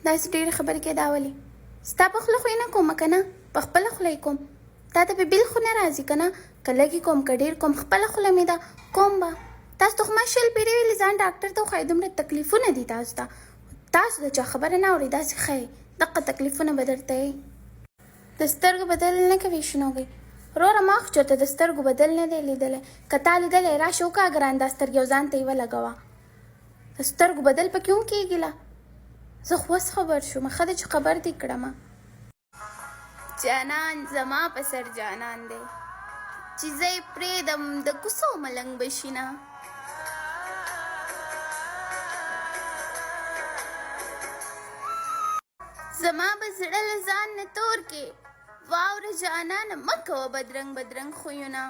داسې ډېرې خبرې کې دا ولې ستا په خوله خو یې نه کومه که نه په خپله خوله یې کوم تا ته به بیل خو نه راځي که نه که لږې کوم که ډېر کوم خپله خوله مې ده کوم به تاسو ته خو ما شل پیرې ویلې ځان ډاکټر ته وښایې دومره تکلیفونه دي تاسو ته تاسو د چا خبره نه اورئ داسې ښه دغه تکلیفونه به درته یې د سترګو بدل نه کوي شنوګۍ وروره ما خو چېرته د سترګو بدل نه دی لیدلی که تا لیدلی راشه وکړه ګران دا سترګې او ځان ته یې ولګوه د سترګو بدل پکې هم کېږي له زه خو اوس خبر شوم ښه ده چې خبر دې کړمه جانان زما په سر جانان دی چې زه یې پرېږدم د کوڅو ملنګ به شي نه زما به زړه له ځان نه تور کې واوره جانانه مه کوه بدرنګ بدرنګ خویونه